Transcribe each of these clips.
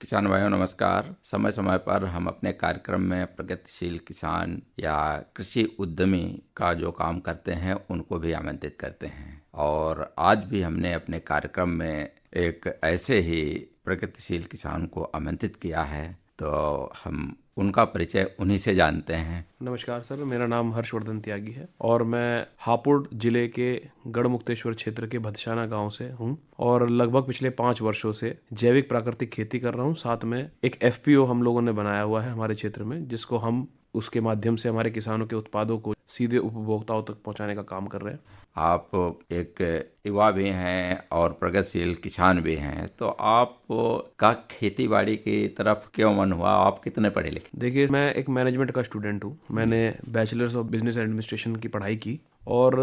किसान भाइयों नमस्कार। समय समय पर हम अपने कार्यक्रम में प्रगतिशील किसान या कृषि उद्यमी का जो काम करते हैं उनको भी आमंत्रित करते हैं, और आज भी हमने अपने कार्यक्रम में एक ऐसे ही प्रगतिशील किसान को आमंत्रित किया है। तो हम उनका परिचय उन्हीं से जानते हैं। नमस्कार सर, मेरा नाम हर्षवर्धन त्यागी है और मैं हापुड़ जिले के गढ़मुक्तेश्वर क्षेत्र के भदशाना गांव से हूं और लगभग पिछले 5 वर्षों से जैविक प्राकृतिक खेती कर रहा हूं। साथ में एक एफपीओ हम लोगों ने बनाया हुआ है हमारे क्षेत्र में, जिसको हम उसके माध्यम से हमारे किसानों के उत्पादों को सीधे उपभोक्ताओं तक पहुंचाने का काम कर रहे हैं। आप एक युवा भी हैं और प्रगतिशील किसान भी हैं, तो आप का खेती बाड़ी की तरफ क्यों मन हुआ? आप कितने पढ़े लिखे? देखिए, मैं एक मैनेजमेंट का स्टूडेंट हूँ। मैंने बैचलर्स ऑफ बिजनेस एडमिनिस्ट्रेशन की पढ़ाई की और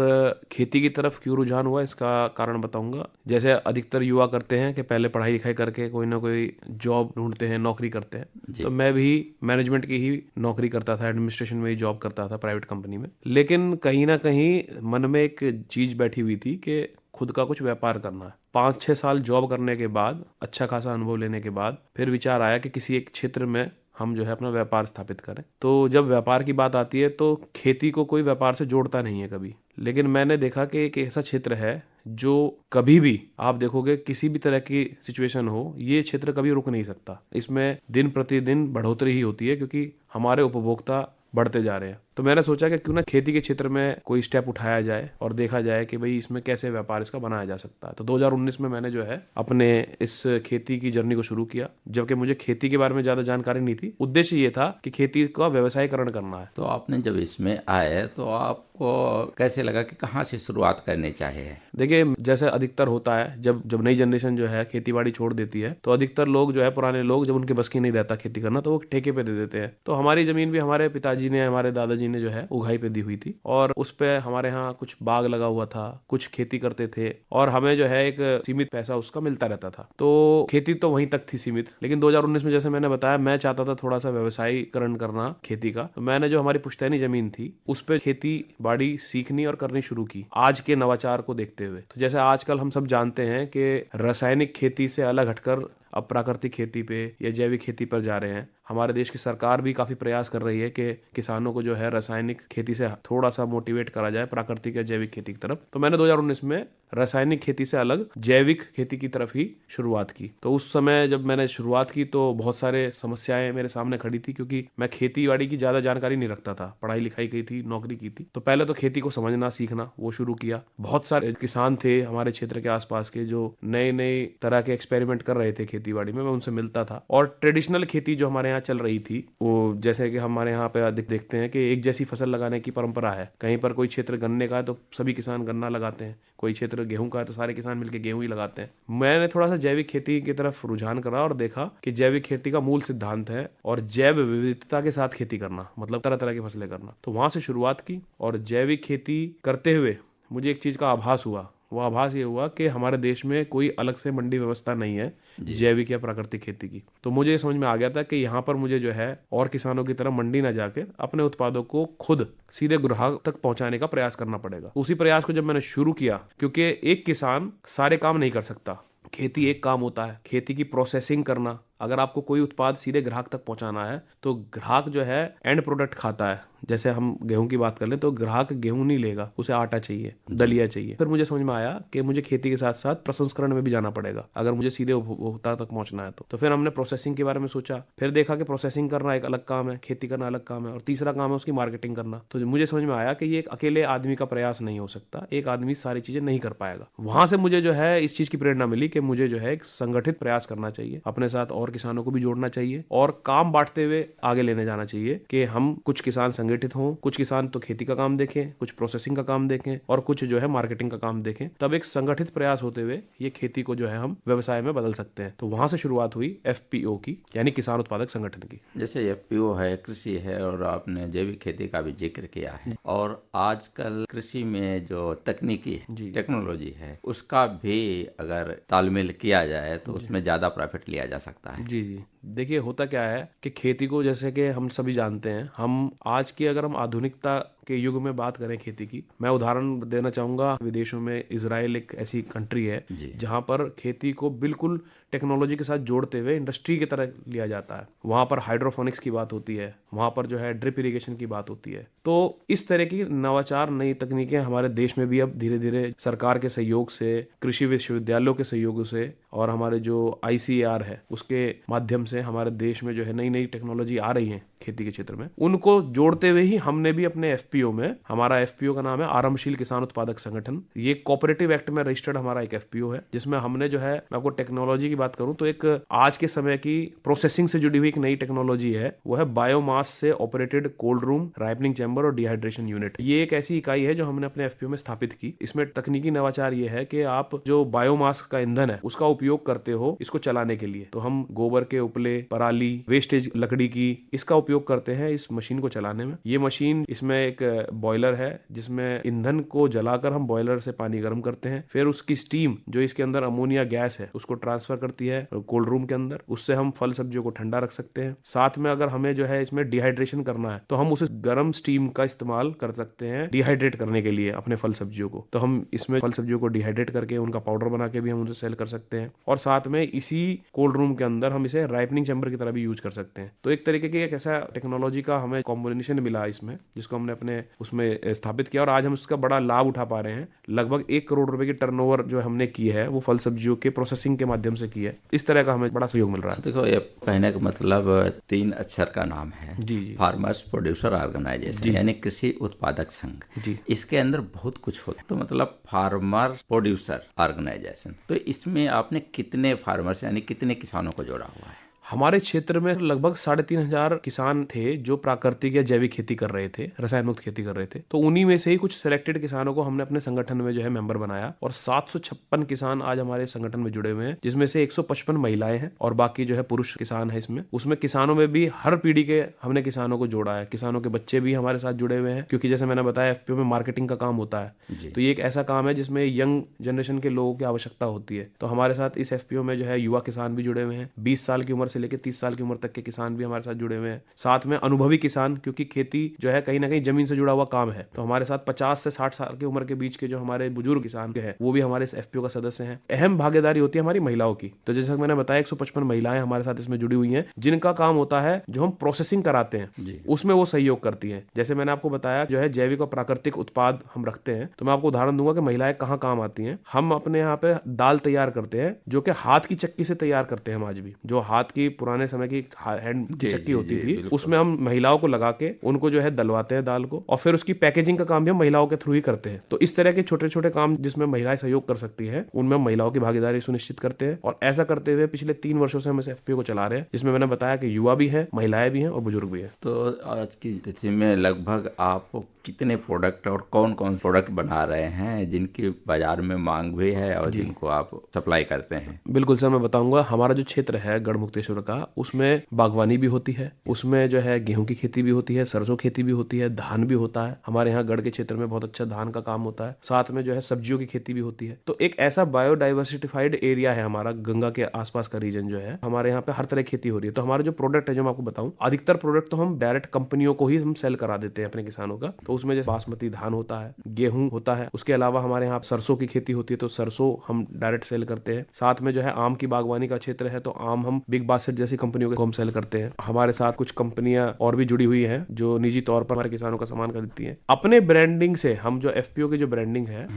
खेती की तरफ क्यों रुझान हुआ इसका कारण बताऊंगा। जैसे अधिकतर युवा करते हैं कि पहले पढ़ाई लिखाई करके कोई ना कोई जॉब ढूंढते हैं, नौकरी करते हैं। तो मैं भी मैनेजमेंट की ही नौकरी करता था, एडमिनिस्ट्रेशन में ही जॉब करता था प्राइवेट कंपनी में। लेकिन कहीं ना कहीं मन में एक चीज बैठी हुई थी कि खुद का कुछ व्यापार करना है। 5-6 साल जॉब करने के बाद, अच्छा खासा अनुभव लेने के बाद फिर विचार आया कि किसी एक क्षेत्र में हम जो है अपना व्यापार स्थापित करें। तो जब व्यापार की बात आती है तो खेती को कोई व्यापार से जोड़ता नहीं है कभी, लेकिन मैंने देखा कि एक ऐसा क्षेत्र है जो कभी भी आप देखोगे, किसी भी तरह की सिचुएशन हो, ये क्षेत्र कभी रुक नहीं सकता। इसमें दिन प्रतिदिन बढ़ोतरी ही होती है क्योंकि हमारे उपभोक्ता बढ़ते जा रहे हैं। तो मैंने सोचा कि क्यों ना खेती के क्षेत्र में कोई स्टेप उठाया जाए और देखा जाए कि भाई इसमें कैसे व्यापार इसका बनाया जा सकता है। तो 2019 में मैंने जो है अपने इस खेती की जर्नी को शुरू किया, जबकि मुझे खेती के बारे में ज्यादा जानकारी नहीं थी। उद्देश्य ये था कि खेती का व्यवसायीकरण करना है। तो आपने जब इसमें आए तो आपको कैसे लगा कि कहाँ से शुरुआत करनी चाहिए? देखिए, जैसे अधिकतर होता है, जब नई जनरेशन जो है खेती बाड़ी छोड़ देती है तो अधिकतर लोग जो है, पुराने लोग, जब उनके बस की नहीं रहता खेती करना तो वो ठेके पे दे देते हैं। तो हमारी जमीन भी हमारे पिताजी ने, हमारे दादाजी ने जो है उगाई पे दी हुई थी और उस पे हमारे यहाँ कुछ बाग लगा हुआ था, कुछ खेती करते थे और हमें जो है एक सीमित पैसा उसका मिलता रहता था। तो खेती तो वहीं तक थी सीमित। लेकिन 2019 में, जैसे मैंने बताया, मैं चाहता था थोड़ा सा व्यवसायीकरण करना खेती का। तो मैंने जो हमारी पुश्तैनी जमीन थी उस पे खेती बाड़ी सीखनी और करनी शुरू की, आज के नवाचार को देखते हुए। तो जैसे आजकल हम सब जानते हैं कि रासायनिक खेती से अलग हटकर अब प्राकृतिक खेती पे या जैविक खेती पर जा रहे हैं। हमारे देश की सरकार भी काफी प्रयास कर रही है कि किसानों को जो है रासायनिक खेती से थोड़ा सा मोटिवेट करा जाए प्राकृतिक या जैविक खेती की तरफ। तो मैंने 2019 में रासायनिक खेती से अलग जैविक खेती की तरफ ही शुरुआत की। तो उस समय जब मैंने शुरुआत की तो बहुत सारे समस्याएं मेरे सामने खड़ी थी, क्योंकि मैं खेती बाड़ी की ज्यादा जानकारी नहीं रखता था। पढ़ाई लिखाई की थी, नौकरी की थी। तो पहले तो खेती को समझना सीखना वो शुरू किया। बहुत सारे किसान थे हमारे क्षेत्र के आसपास के जो नए नए तरह के एक्सपेरिमेंट कर रहे थे खेती बाड़ी में, मैं उनसे मिलता था। और ट्रेडिशनल खेती जो हमारे यहाँ चल रही थी, वो जैसे कि हमारे यहाँ पे देखते हैं कि एक जैसी फसल लगाने की परंपरा है। कहीं पर कोई क्षेत्र गन्ने का है तो सभी किसान गन्ना लगाते हैं, कोई क्षेत्र गेहूं का है तो सारे किसान मिलकर गेहूं ही लगाते हैं। मैंने थोड़ा सा जैविक खेती की तरफ रुझान करा और देखा कि जैविक खेती का मूल सिद्धांत है और जैव विविधता के साथ खेती करना, मतलब तरह तरह की फसलें करना। तो वहां से शुरुआत की और जैविक खेती करते हुए मुझे एक चीज का आभास हुआ। वो आभास ये हुआ कि हमारे देश में कोई अलग से मंडी व्यवस्था नहीं है जैविक या प्राकृतिक खेती की। तो मुझे ये समझ में आ गया था कि यहाँ पर मुझे जो है और किसानों की तरह मंडी ना जाके अपने उत्पादों को खुद सीधे ग्राहक तक पहुंचाने का प्रयास करना पड़ेगा। उसी प्रयास को जब मैंने शुरू किया, क्योंकि एक किसान सारे काम नहीं कर सकता, खेती एक काम होता है, खेती की प्रोसेसिंग करना। अगर आपको कोई उत्पाद सीधे ग्राहक तक पहुंचाना है तो ग्राहक जो है एंड प्रोडक्ट खाता है। जैसे हम गेहूं की बात कर लें तो ग्राहक गेहूं नहीं लेगा, उसे आटा चाहिए, दलिया चाहिए। फिर मुझे समझ में आया कि मुझे खेती के साथ साथ प्रसंस्करण में भी जाना पड़ेगा अगर मुझे सीधे उपभोक्ता तक पहुंचना है तो फिर हमने प्रोसेसिंग के बारे में सोचा। फिर देखा कि प्रोसेसिंग करना एक अलग काम है, खेती करना अलग काम है, और तीसरा काम है उसकी मार्केटिंग करना। तो मुझे समझ में आया कि ये एक अकेले आदमी का प्रयास नहीं हो सकता, एक आदमी सारी चीजें नहीं कर पाएगा। वहां से मुझे जो है इस चीज की प्रेरणा मिली कि मुझे जो है एक संगठित प्रयास करना चाहिए, अपने साथ और किसानों को भी जोड़ना चाहिए और काम बांटते हुए आगे लेने जाना चाहिए कि हम कुछ किसान संगठित हों, कुछ किसान तो खेती का काम देखें, कुछ प्रोसेसिंग का काम देखें और कुछ जो है मार्केटिंग का काम देखें। तब एक संगठित प्रयास होते हुए ये खेती को जो है हम व्यवसाय में बदल सकते हैं। तो वहां से शुरुआत हुई एफपीओ की, यानी किसान उत्पादक संगठन की। जैसे एफपीओ है, कृषि है, और आपने जैविक खेती का भी जिक्र किया है, और आजकल कृषि में जो तकनीकी टेक्नोलॉजी है उसका भी अगर तालमेल किया जाए तो उसमें ज्यादा प्रॉफिट लिया जा सकता है। जी जी, देखिए होता क्या है कि खेती को, जैसे कि हम सभी जानते हैं, हम आज की अगर हम आधुनिकता के युग में बात करें खेती की, मैं उदाहरण देना चाहूंगा। विदेशों में इजराइल एक ऐसी कंट्री है जहां पर खेती को बिल्कुल टेक्नोलॉजी के साथ जोड़ते हुए इंडस्ट्री की तरह लिया जाता है। वहां पर हाइड्रोफोनिक्स की बात होती है, वहां पर जो है ड्रिप इरिगेशन की बात होती है। तो इस तरह की नवाचार नई तकनीकें हमारे देश में भी अब धीरे धीरे सरकार के सहयोग से, कृषि विश्वविद्यालयों के सहयोग से और हमारे जो ICAR है उसके माध्यम से हमारे देश में जो है नई नई टेक्नोलॉजी आ रही है खेती के क्षेत्र में। उनको जोड़ते हुए ही हमने भी अपने FPO में, हमारा FPO का नाम है आरंभशील किसान उत्पादक संगठन, ये कोऑपरेटिव एक्ट में रजिस्टर्ड हमारा एक FPO है, जिसमें हमने जो है, मैं आपको टेक्नोलॉजी की बात करूं तो एक आज के समय की प्रोसेसिंग से जुड़ी हुई एक नई टेक्नोलॉजी है, वो है बायोमास से operated cold room, ripening chamber और डिहाइड्रेशन यूनिट। ये एक ऐसी इकाई है जो हमने अपने FPO में स्थापित की। इसमें तकनीकी नवाचार ये है कि आप जो बायोमास का ईंधन है उसका उपयोग करते हो इसको चलाने के लिए, तो हम गोबर के उपले, पराली, वेस्टेज लकड़ी की, इसका उपयोग करते हैं इस मशीन को चलाने में। ये मशीन, इसमें एक बॉयलर है जिसमें ईंधन को जलाकर हम बॉयलर से पानी गर्म करते हैं, फिर उसकी स्टीम जो इसके अंदर अमोनिया गैस है उसको ट्रांसफर करती है कोल्ड रूम के अंदर। उससे हम फल सब्जियों को ठंडा रख सकते हैं। साथ में अगर हमें जो है इसमें डिहाइड्रेशन करना है तो हम उस गर्म स्टीम का इस्तेमाल कर सकते हैं डिहाइड्रेट करने के लिए अपने फल सब्जियों को। तो हम इसमें फल सब्जियों को डिहाइड्रेट करके उनका पाउडर बना के भी हम उसे सेल कर सकते हैं, और साथ में इसी कोल्ड रूम के अंदर हम इसे राइपनिंग चैम्बर की तरह भी यूज कर सकते हैं। तो एक तरीके की एक ऐसा टेक्नोलॉजी का हमें कॉम्बिनेशन मिला इसमें, जिसको हमने अपने उसमें स्थापित किया और आज हम उसका बड़ा लाभ उठा पा रहे हैं। लगभग 1 करोड़ रुपए की टर्नओवर जो हमने की है वो फल सब्जियों के प्रोसेसिंग के माध्यम से की है। इस तरह का हमें बड़ा सहयोग मिल रहा है। देखो, ये कहने का मतलब 3 अक्षर का नाम है, जी। फार्मर्स प्रोड्यूसर ऑर्गेनाइजेशन, यानी कृषि उत्पादक संघ जी। इसके अंदर बहुत कुछ होता है। तो मतलब फार्मर प्रोड्यूसर ऑर्गेनाइजेशन, तो इसमें आपने कितने फार्मर्स यानी कितने किसानों को जोड़ा हुआ है? हमारे क्षेत्र में लगभग 3,500 किसान थे जो प्राकृतिक या जैविक खेती कर रहे थे, रसायन मुक्त खेती कर रहे थे। तो उन्हीं में से ही कुछ सिलेक्टेड किसानों को हमने अपने संगठन में जो है मेंबर बनाया, और 756 किसान आज हमारे संगठन में जुड़े हुए हैं, जिसमें से 155 महिलाएं हैं और बाकी जो है पुरुष किसान है इसमें। उसमें किसानों में भी हर पीढ़ी के हमने किसानों को जोड़ा है। किसानों के बच्चे भी हमारे साथ जुड़े हुए हैं, क्योंकि जैसे मैंने बताया FPO में मार्केटिंग का काम होता है, तो ये एक ऐसा काम है जिसमें यंग जनरेशन के लोगों की आवश्यकता होती है। तो हमारे साथ इस FPO में जो है युवा किसान भी जुड़े हुए हैं, 20 साल की उम्र से लेकर 30 साल की उम्र तक के किसान भी हमारे साथ जुड़े हुए हैं। साथ में अनुभवी किसान, क्योंकि खेती जो है कहीं ना कहीं जमीन से जुड़ा हुआ काम है, तो हमारे साथ 50 से 60 साल की उम्र के बीच के जो हमारे बुजुर्ग किसान के हैं वो भी हमारे इस FPO का सदस्य हैं। अहम भागीदारी होती है हमारी महिलाओं की। तो जैसा मैंने बताया 155 महिलाएं हमारे साथ इसमें जुड़ी हुई हैं, जिनका काम होता है जो हम प्रोसेसिंग कराते हैं उसमें वो सहयोग करती हैं। जैसे मैंने आपको बताया जो है जैविक और प्राकृतिक उत्पाद हम रखते हैं, तो मैं आपको उदाहरण दूंगा कि महिलाएं कहाँ काम आती हैं। हम अपने यहाँ पे दाल तैयार करते हैं जो कि हाथ की चक्की से तैयार करते हैं। हम आज भी जो हाथ की पुराने समय की हैंड की चक्की होती थी उसमें हम महिलाओं को लगा के उनको जो है दलवाते हैं दाल को, और फिर उसकी पैकेजिंग का काम भी हम महिलाओं के थ्रू ही करते हैं। तो इस तरह के छोटे छोटे काम जिसमें महिलाएं सहयोग कर सकती है उनमें हम महिलाओं की भागीदारी सुनिश्चित करते हैं, और ऐसा करते हुए पिछले 3 वर्षों से हम इस FPO को चला रहे हैं, जिसमें मैंने बताया कि युवा भी है, महिलाएं भी हैं और बुजुर्ग भी है। तो आज की तिथि में लगभग आप कितने प्रोडक्ट और कौन कौन से प्रोडक्ट बना रहे हैं जिनकी बाजार में मांग भी है और जिनको आप सप्लाई करते हैं? बिल्कुल सर, मैं बताऊंगा। हमारा जो क्षेत्र है गढ़मुक्तेश्वर का, उसमें बागवानी भी होती है, उसमें जो है गेहूं की खेती भी होती है, सरसों खेती भी होती है, धान भी होता है। हमारे यहाँ गढ़ के क्षेत्र में बहुत अच्छा धान का काम होता है। साथ में जो है सब्जियों की खेती भी होती है। तो एक ऐसा बायोडाइवर्सिफाइड एरिया है हमारा, गंगा के आसपास का रीजन जो है, हमारे यहाँ पे हर तरह की खेती हो रही है। तो हमारे जो प्रोडक्ट है, जो मैं आपको बताऊं, अधिकतर प्रोडक्ट तो हम डायरेक्ट कंपनियों को ही हम सेल करा देते हैं अपने किसानों का। तो उसमें जैसे बासमती धान होता है, गेहूं होता है, उसके अलावा हमारे यहाँ सरसों की खेती होती है, तो सरसों हम डायरेक्ट सेल करते हैं। साथ में जो है आम की बागवानी का क्षेत्र है, तो आम हम बिग बास्केट जैसी कंपनियों को हम सेल करते हैं। हमारे साथ कुछ कंपनियां और भी जुड़ी हुई हैं जो निजी तौर पर हमारे किसानों का सामान खरीदती हैं। अपने ब्रांडिंग से हम जो FPO की जो ब्रांडिंग है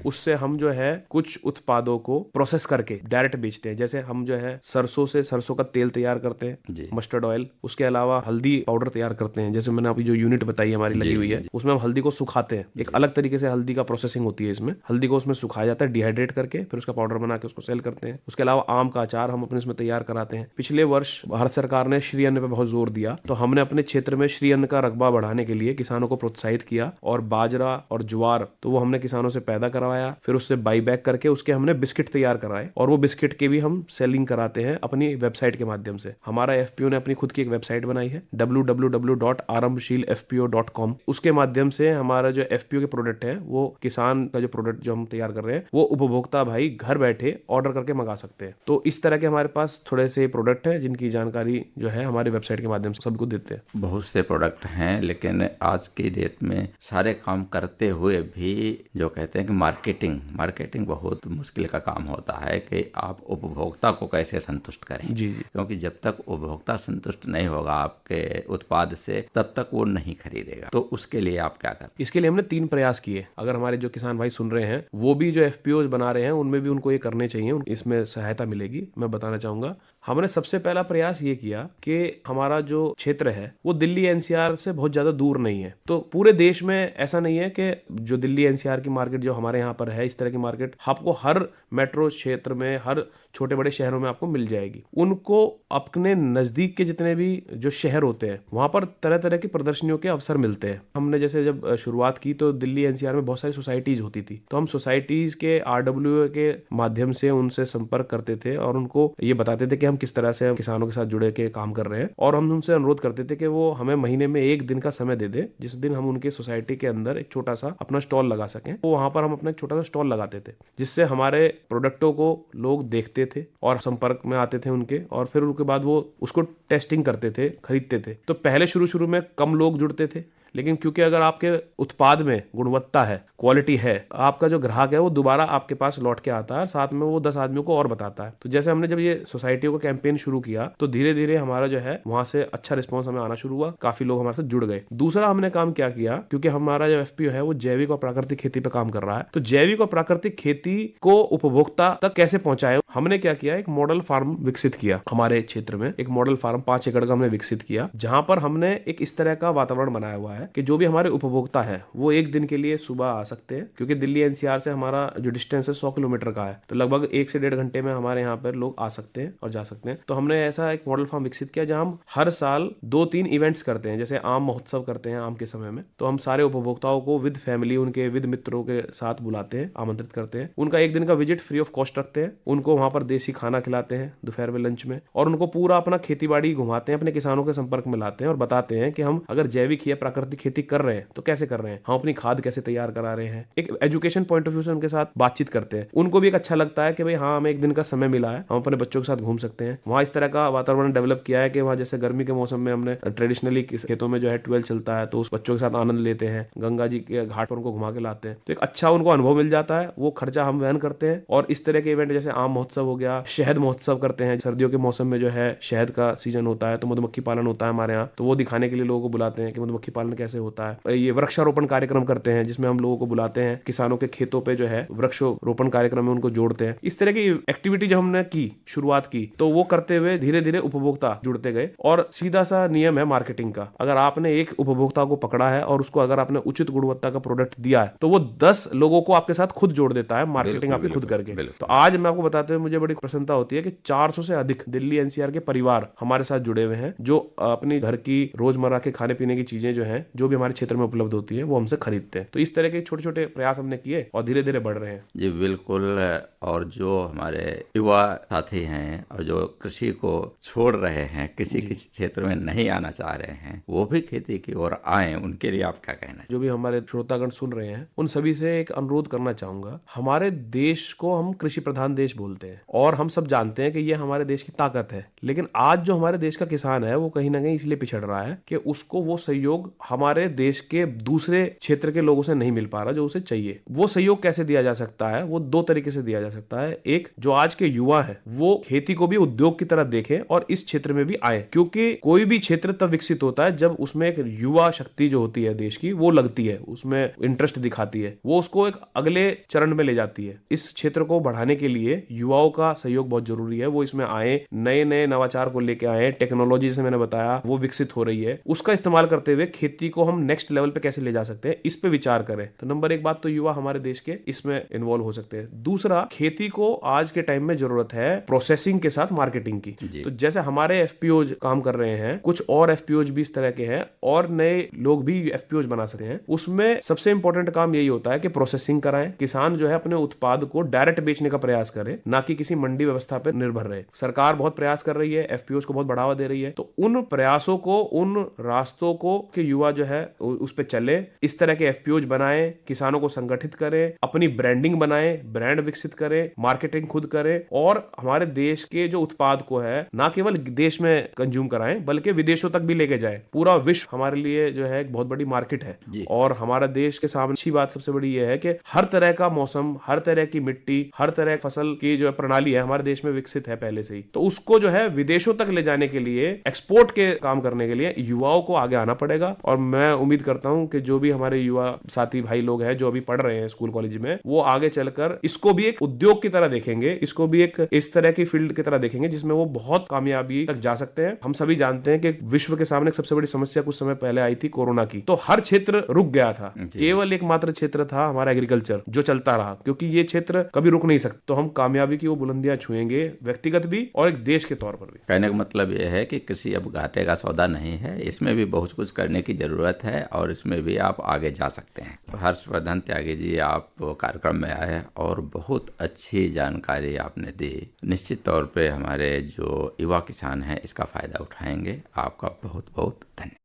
उससे हम जो है कुछ उत्पादों को प्रोसेस करके डायरेक्ट बेचते हैं। जैसे हम जो है सरसों से सरसों का तेल तैयार करते हैं, मस्टर्ड ऑयल। उसके अलावा हल्दी पाउडर तैयार करते हैं। जैसे मैंने अभी जो यूनिट बताई हमारी लगी हुई है, उसमें हम हल्दी को सुखाते हैं। एक अलग तरीके से हल्दी का प्रोसेसिंग होती है इसमें। हल्दी को उसमें सुखाया जाता है डिहाइड्रेट करके, फिर उसका पाउडर बना के उसको सेल करते हैं। उसके अलावा आम का अचार हम अपने इसमें तैयार कराते हैं। पिछले वर्ष भारत सरकार ने श्री अन्न पे बहुत जोर दिया, तो हमने अपने क्षेत्र में श्री अन्न का रकबा बढ़ाने के लिए किसानों को प्रोत्साहित किया, और बाजरा और ज्वार तो वो हमने किसानों से पैदा करवाया, फिर उससे बाई बैक करके उसके हमने बिस्किट तैयार कराए, और वो बिस्किट के भी हम सेलिंग कराते हैं अपनी वेबसाइट के माध्यम से। हमारा FPO ने अपनी खुद की एक वेबसाइट बनाई है www.arambshilfpo.com। उसके माध्यम माध्यम से हमारा जो एफपीओ के प्रोडक्ट है, वो किसान का जो प्रोडक्ट जो हम तैयार कर रहे हैं, वो उपभोक्ता भाई घर बैठे ऑर्डर करके मंगा सकते हैं। तो इस तरह के हमारे पास थोड़े से प्रोडक्ट हैं जिनकी जानकारी जो है हमारे वेबसाइट के माध्यम से सबको देते हैं। बहुत से प्रोडक्ट हैं, लेकिन आज की डेट में सारे काम करते हुए भी जो कहते हैं कि मार्केटिंग बहुत मुश्किल का काम होता है कि आप उपभोक्ता को कैसे संतुष्ट करें। जी। क्योंकि जब तक उपभोक्ता संतुष्ट नहीं होगा आपके उत्पाद से, तब तक वो नहीं खरीदेगा। तो उसके लिए आप क्या करें? इसके लिए हमने 3 प्रयास किए। अगर हमारे जो किसान भाई सुन रहे हैं वो भी जो एफपीओ बना रहे हैं, उनमें भी उनको ये करने चाहिए, इसमें सहायता मिलेगी। मैं बताना चाहूंगा, हमने सबसे पहला प्रयास ये किया कि हमारा जो क्षेत्र है वो दिल्ली एनसीआर से बहुत ज्यादा दूर नहीं है। तो पूरे देश में ऐसा नहीं है कि जो दिल्ली एनसीआर की मार्केट जो हमारे यहाँ पर है, इस तरह की मार्केट आपको हर मेट्रो क्षेत्र में, हर छोटे बड़े शहरों में आपको मिल जाएगी। उनको अपने नजदीक के जितने भी जो शहर होते हैं वहां पर तरह तरह की प्रदर्शनियों के अवसर मिलते हैं। हमने जैसे जब शुरुआत की तो दिल्ली एनसीआर में बहुत सारी सोसाइटीज होती थी, तो हम सोसाइटीज के आरडब्ल्यूए के माध्यम से उनसे संपर्क करते थे और उनको ये बताते थे कि हम किस तरह से किसानों के साथ जुड़े के काम कर रहे हैं। और हम उनसे अनुरोध करते थे कि वो हमें महीने में 1 दिन का समय दे दे, जिस दिन हम उनके सोसाइटी के अंदर एक छोटा सा अपना स्टॉल लगा सकें। तो वहां पर हम अपना एक छोटा सा स्टॉल लगाते थे, जिससे हमारे प्रोडक्टों को लोग देखते थे और संपर्क में आते थे उनके, और फिर उनके बाद वो उसको टेस्टिंग करते थे, खरीदते थे। तो पहले शुरू में कम लोग जुड़ते थे, लेकिन क्योंकि अगर आपके उत्पाद में गुणवत्ता है, क्वालिटी है, आपका जो ग्राहक है वो दोबारा आपके पास लौट के आता है, साथ में वो 10 आदमियों को और बताता है। तो जैसे हमने जब ये सोसाइटियों का कैंपेन शुरू किया तो धीरे धीरे हमारा जो है वहां से अच्छा रिस्पॉन्स हमें आना शुरू हुआ, काफी लोग हमारे साथ जुड़ गए। दूसरा हमने काम क्या किया, क्योंकि हमारा जो एफपीओ है वो जैविक और प्राकृतिक खेती पे काम कर रहा है, तो जैविक और प्राकृतिक खेती को उपभोक्ता तक कैसे पहुंचाए, हमने क्या किया, एक मॉडल फार्म विकसित किया। हमारे क्षेत्र में एक मॉडल फार्म 5 एकड़ का हमने विकसित किया, जहां पर हमने एक इस तरह का वातावरण बनाया हुआ है कि जो भी हमारे उपभोक्ता है वो 1 दिन के लिए सुबह आ सकते हैं, क्योंकि दिल्ली एनसीआर से हमारा जो डिस्टेंस है 100 किलोमीटर का है, तो लगभग 1 से 1.5 घंटे में हमारे यहाँ पर लोग आ सकते हैं और जा सकते हैं। तो हमने ऐसा एक मॉडल फार्म विकसित किया जहां हम हर साल 2-3 इवेंट्स करते हैं, जैसे आम महोत्सव करते हैं आम के समय में। तो हम सारे उपभोक्ताओं को विद फैमिली, उनके विद मित्रों के साथ बुलाते हैं, आमंत्रित करते हैं। उनका 1 दिन का विजिट फ्री ऑफ कॉस्ट रखते हैं, उनको वहां पर देसी खाना खिलाते हैं दोपहर में लंच में, और उनको पूरा अपना खेती बाड़ी घुमाते हैं, अपने किसानों के संपर्क में लाते हैं और बताते हैं कि हम अगर जैविक या प्राकृतिक खेती कर रहे हैं तो कैसे कर रहे हैं, हम अपनी खाद कैसे तैयार करा रहे हैं। एक एजुकेशन पॉइंट ऑफ व्यू से उनके साथ बातचीत करते हैं। उनको भी एक अच्छा लगता है कि भाई हाँ, हमें 1 दिन का समय मिला है, हम अपने बच्चों के साथ घूम सकते हैं। वहाँ इस तरह का वातावरण डेवलप किया है कि वहाँ जैसे गर्मी के मौसम में हमने ट्रेडिशनली खेतों में जो है ट्यूबवेल चलता है, तो उस बच्चों के साथ आनंद लेते हैं, गंगा जी के घाट पर उनको घुमा के लाते हैं, तो एक अच्छा उनको अनुभव मिल जाता है। वो खर्चा हम वहन करते हैं। और इस तरह के इवेंट जैसे आम महोत्सव हो गया, शहद महोत्सव करते हैं, सर्दियों के मौसम में जो है शहद का सीजन होता है, तो मधुमक्खी पालन होता है हमारे यहाँ, तो वो दिखाने के लिए लोगों को बुलाते हैं कि मधुमक्खी पालन कैसे होता है। ये वृक्षारोपण कार्यक्रम करते हैं, जिसमें हम लोगों को बुलाते हैं, किसानों के खेतों पे जो है वृक्षारोपण कार्यक्रम में उनको जोड़ते हैं। इस तरह की एक्टिविटी जब हमने की, शुरुआत की, तो वो करते हुए धीरे धीरे उपभोक्ता जुड़ते गए। और सीधा सा नियम है मार्केटिंग का, अगर आपने एक उपभोक्ता को पकड़ा है और उसको अगर आपने उचित गुणवत्ता का प्रोडक्ट दिया है, तो वो 10 लोगों को आपके साथ खुद जोड़ देता है, मार्केटिंग आपकी खुद करके। तो आज मैं आपको बताते हुए मुझे बड़ी प्रसन्नता होती है कि 400 से अधिक दिल्ली एनसीआर के परिवार हमारे साथ जुड़े हुए हैं, जो अपनी घर की रोजमर्रा के खाने पीने की चीजें जो हैं, जो भी हमारे क्षेत्र में उपलब्ध होती है, वो हमसे खरीदते हैं। तो इस तरह के छोटे छोटे प्रयास हमने किए और धीरे धीरे बढ़ रहे हैं। जी बिल्कुल। और जो हमारे युवा साथी हैं और जो कृषि को छोड़ रहे हैं, किसी किसी क्षेत्र में नहीं आना चाह रहे हैं, वो भी खेती की ओर आए, उनके लिए आप क्या कहना है? जो भी हमारे श्रोतागण सुन रहे हैं, उन सभी से एक अनुरोध करना चाहूंगा। हमारे देश को हम कृषि प्रधान देश बोलते हैं और हम सब जानते हैं कि ये हमारे देश की ताकत है, लेकिन आज जो हमारे देश का किसान है वो कहीं ना कहीं इसलिए पिछड़ रहा है कि उसको वो सहयोग हमारे देश के दूसरे क्षेत्र के लोगों से नहीं मिल पा रहा जो उसे चाहिए। वो सहयोग कैसे दिया जा सकता है? वो 2 तरीके से दिया जा सकता है। एक, जो आज के युवा है वो खेती को भी उद्योग की तरह देखें और इस क्षेत्र में भी आए, क्योंकि कोई भी क्षेत्र तब विकसित होता है जब उसमें एक युवा शक्ति जो होती है देश की, वो लगती है, उसमें इंटरेस्ट दिखाती है, वो उसको एक अगले चरण में ले जाती है। इस क्षेत्र को बढ़ाने के लिए युवाओं का सहयोग बहुत जरूरी है। वो इसमें आए, नए नए नवाचार को लेके आए, टेक्नोलॉजी से मैंने बताया वो विकसित हो रही है, उसका इस्तेमाल करते हुए खेती को हम नेक्स्ट लेवल पे कैसे ले जा सकते हैं, इस पे विचार करें। तो नंबर 1 बात तो युवा हमारे देश के इसमें इन्वॉल्व हो सकते हैं। दूसरा, खेती को आज के टाइम में जरूरत है प्रोसेसिंग के साथ मार्केटिंग की। तो जैसे हमारे एफपीओज काम कर रहे हैं, कुछ और एफपीओज भी इस तरह के हैं और नए लोग भी एफपीओज बना सकते हैं। उसमें सबसे इंपॉर्टेंट काम यही होता है कि प्रोसेसिंग कराएं, किसान जो है अपने उत्पाद को डायरेक्ट बेचने का प्रयास करे, ना कि किसी मंडी व्यवस्था पर निर्भर रहे। सरकार बहुत प्रयास कर रही है, एफपीओज को बहुत बढ़ावा दे रही है, तो उन प्रयासों को, उन रास्तों को के युवा युवा जो है उस पे चले, इस तरह के एफपीओज बनाए, किसानों को संगठित करें, अपनी ब्रांडिंग बनाए, ब्रांड विकसित करें, मार्केटिंग खुद करें और हमारे देश के जो उत्पाद को है ना केवल देश में कंज्यूम कराएं बल्कि विदेशों तक भी लेके जाएं। पूरा विश्व हमारे लिए जो है एक बहुत बड़ी मार्केट है और हमारा देश के सामने अच्छी बात सबसे बड़ी ये है कि हर तरह का मौसम, हर तरह की मिट्टी, हर तरह की फसल की जो प्रणाली है हमारे देश में विकसित है पहले से ही। तो उसको जो है विदेशों तक ले जाने के लिए, एक्सपोर्ट के काम करने के लिए युवाओं को आगे आना पड़ेगा। और मैं उम्मीद करता हूं कि जो भी हमारे युवा साथी भाई लोग हैं जो अभी पढ़ रहे हैं स्कूल कॉलेज में, वो आगे चलकर इसको भी एक उद्योग की तरह देखेंगे, इसको भी एक इस तरह की फील्ड की तरह देखेंगे जिसमें वो बहुत कामयाबी तक जा सकते हैं। हम सभी जानते हैं कि विश्व के सामने सबसे बड़ी समस्या कुछ समय पहले आई थी कोरोना की, तो हर क्षेत्र रुक गया था, केवल एकमात्र क्षेत्र था हमारा एग्रीकल्चर जो चलता रहा, क्योंकि ये क्षेत्र कभी रुक नहीं सकता। तो हम कामयाबी की वो बुलंदियां छुएंगे, व्यक्तिगत भी और एक देश के तौर पर भी। कहने का मतलब ये है कि कृषि अब घाटे का सौदा नहीं है, इसमें भी बहुत कुछ करने की जरूरत है और इसमें भी आप आगे जा सकते हैं। हर्षवर्धन त्यागी जी, आप कार्यक्रम में आए और बहुत अच्छी जानकारी आपने दी। निश्चित तौर पे हमारे जो युवा किसान हैं इसका फायदा उठाएंगे। आपका बहुत बहुत धन्यवाद।